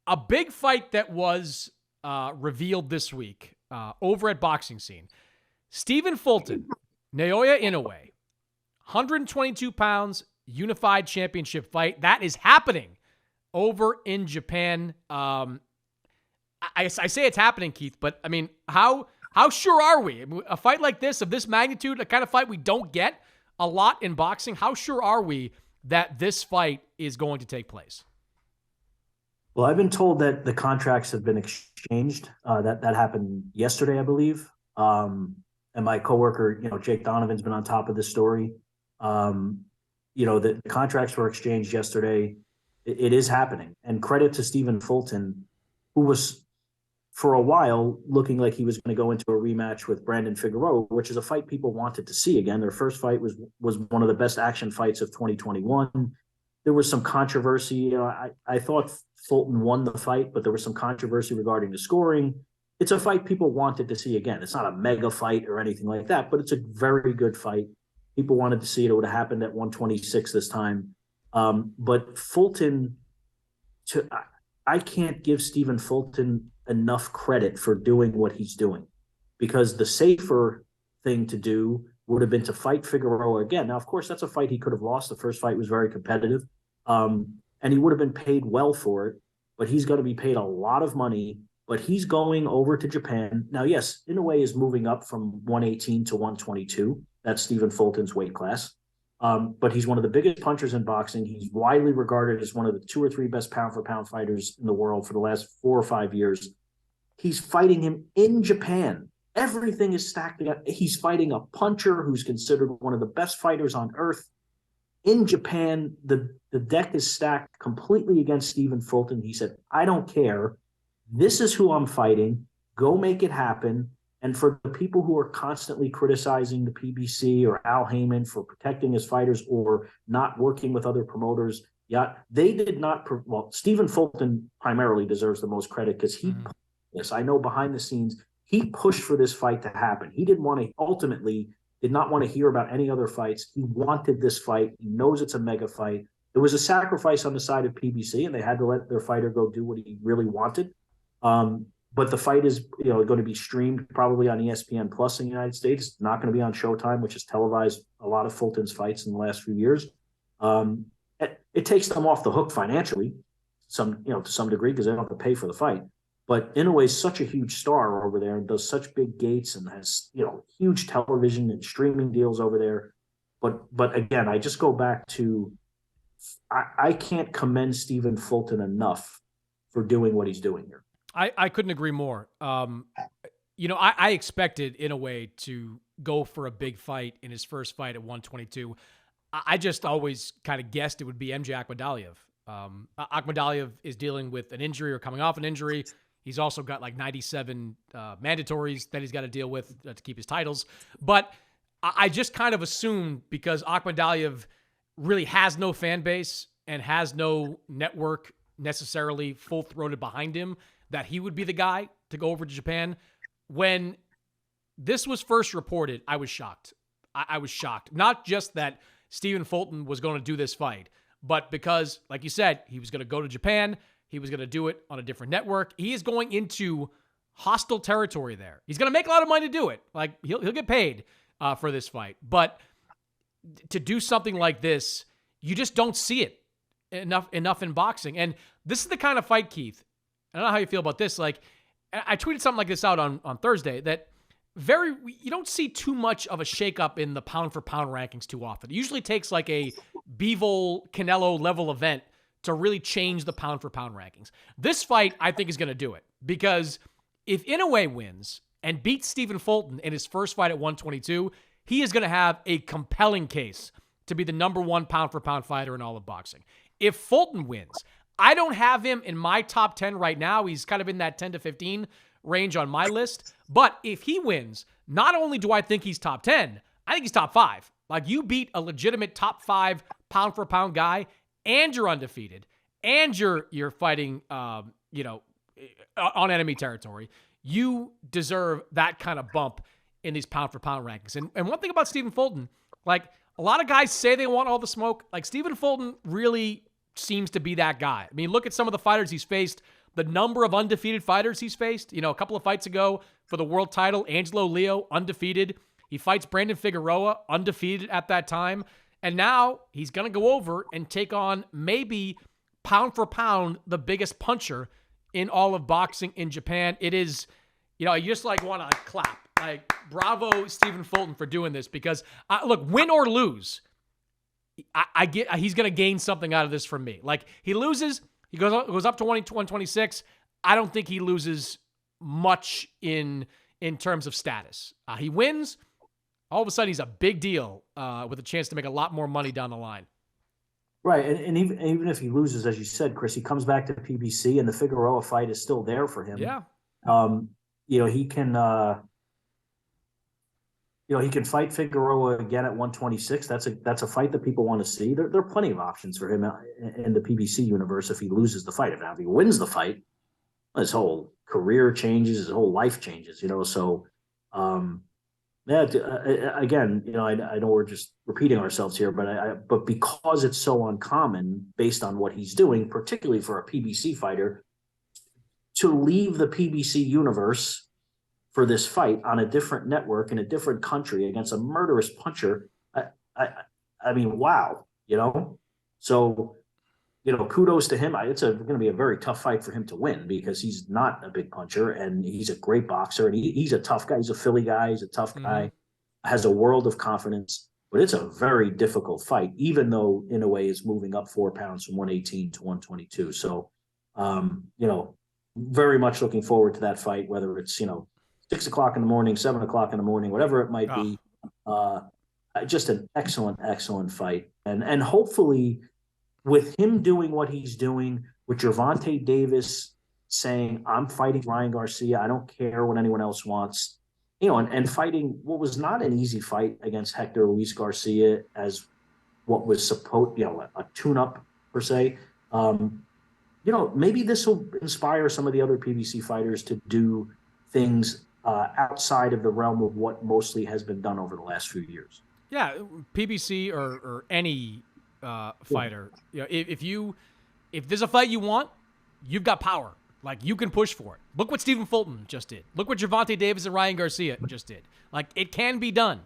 A big fight that was revealed this week over at Boxing Scene. Stephen Fulton, Naoya Inoue, 122 pounds, unified championship fight. That is happening over in Japan. I say it's happening, Keith, but I mean, how sure are we? A fight like this, of this magnitude, a kind of fight we don't get a lot in boxing, how sure are we that this fight is going to take place? Well, I've been told that the contracts have been exchanged. That happened yesterday, I believe. And my coworker, Jake Donovan's been on top of this story. The contracts were exchanged yesterday. It is happening. And credit to Stephen Fulton, who was for a while looking like he was going to go into a rematch with Brandon Figueroa, which is a fight people wanted to see again. Their first fight was one of the best action fights of 2021. There was some controversy. I thought Fulton won the fight, but there was some controversy regarding the scoring. It's a fight people wanted to see again. It's not a mega fight or anything like that, but it's a very good fight. People wanted to see it. It would have happened at 126 this time. But Fulton, I can't give Stephen Fulton enough credit for doing what he's doing, because the safer thing to do would have been to fight Figueroa again. Now, of course, that's a fight he could have lost. The first fight was very competitive, and he would have been paid well for it, but he's going to be paid a lot of money. But he's going over to Japan. Now, yes, Inoue is moving up from 118 to 122. That's Stephen Fulton's weight class. But he's one of the biggest punchers in boxing. He's widely regarded as one of the 2 or 3 best pound-for-pound fighters in the world for the last 4 or 5 years. He's fighting him in Japan. Everything is stacked together. He's fighting a puncher who's considered one of the best fighters on earth. In Japan, the deck is stacked completely against Stephen Fulton. He said, I don't care. This is who I'm fighting. Go make it happen. And for the people who are constantly criticizing the PBC or Al Heyman for protecting his fighters or not working with other promoters, they did not. Well, Stephen Fulton primarily deserves the most credit because he pushed this. I know behind the scenes, he pushed for this fight to happen. He did not want to hear about any other fights. He wanted this fight. He knows it's a mega fight. It was a sacrifice on the side of PBC, and they had to let their fighter go do what he really wanted. But the fight is, going to be streamed probably on ESPN Plus in the United States. It's not going to be on Showtime, which has televised a lot of Fulton's fights in the last few years. It takes them off the hook financially, to some degree, because they don't have to pay for the fight. But Inoue is such a huge star over there and does such big gates and has, huge television and streaming deals over there. But again, I just go back to, I can't commend Stephen Fulton enough for doing what he's doing here. I couldn't agree more. I expected Inoue to go for a big fight in his first fight at 122. I just always kind of guessed it would be MJ Akhmadaliev. Akhmadaliev is dealing with an injury or coming off an injury. He's also got like 97 mandatories that he's got to deal with to keep his titles. But I just kind of assumed, because Akhmadaliev really has no fan base and has no network necessarily full-throated behind him, that he would be the guy to go over to Japan. When this was first reported, I was shocked. I was shocked. Not just that Stephen Fulton was going to do this fight, but because, like you said, he was going to go to Japan. He was going to do it on a different network. He is going into hostile territory there. He's going to make a lot of money to do it. Like, he'll get paid for this fight. But to do something like this, you just don't see it enough in boxing. And this is the kind of fight, Keith, I don't know how you feel about this. Like, I tweeted something like this out on Thursday, that you don't see too much of a shakeup in the pound for pound rankings too often. It usually takes like a Bivol Canelo level event to really change the pound for pound rankings. This fight, I think, is going to do it, because if Inoue wins and beats Stephen Fulton in his first fight at 122, he is going to have a compelling case to be the number 1 pound for pound fighter in all of boxing. If Fulton wins, I don't have him in my top 10 right now. He's kind of in that 10 to 15 range on my list. But if he wins, not only do I think he's top 10, I think he's top 5. Like, you beat a legitimate top 5 pound for pound guy, and you're undefeated, and you're fighting, on enemy territory. You deserve that kind of bump in these pound for pound rankings. And one thing about Stephen Fulton, like, a lot of guys say they want all the smoke. Like, Stephen Fulton really seems to be that guy. I mean, look at some of the fighters he's faced the number of undefeated fighters he's faced. A couple of fights ago for the world title, Angelo Leo, undefeated. He fights Brandon Figueroa, undefeated at that time. And now he's going to go over and take on maybe pound for pound the biggest puncher in all of boxing in Japan. It is, you just want to clap. Bravo, Stephen Fulton, for doing this because, look, win or lose, I get he's going to gain something out of this from me. He loses, he goes up to 126. I don't think he loses much in terms of status. He wins. All of a sudden, he's a big deal with a chance to make a lot more money down the line. Right, and even if he loses, as you said, Chris, he comes back to PBC, and the Figueroa fight is still there for him. Yeah. He can. He can fight Figueroa again at 126. That's a fight that people want to see. There are plenty of options for him in the PBC universe if he loses the fight. If he wins the fight, his whole career changes, his whole life changes. So. Again, I know we're just repeating ourselves here, but because it's so uncommon based on what he's doing, particularly for a PBC fighter, to leave the PBC universe for this fight on a different network in a different country against a murderous puncher, I mean, wow, So, kudos to him. It's going to be a very tough fight for him to win because he's not a big puncher and he's a great boxer and he's a tough guy. He's a Philly guy. He's a tough guy, has a world of confidence, but it's a very difficult fight, even though Inoue is moving up 4 pounds from 118 to 122. So, very much looking forward to that fight, whether it's, 6 o'clock in the morning, 7 o'clock in the morning, whatever it might be. Just an excellent, excellent fight. And hopefully, with him doing what he's doing, with Gervonta Davis saying, I'm fighting Ryan Garcia, I don't care what anyone else wants, and fighting what was not an easy fight against Hector Luis Garcia as what was supposed, a tune-up per se. Maybe this will inspire some of the other PBC fighters to do things outside of the realm of what mostly has been done over the last few years. Yeah, PBC or any fighter. If there's a fight you want, you've got power. You can push for it. Look what Stephen Fulton just did. Look what Gervonta Davis and Ryan Garcia just did. It can be done.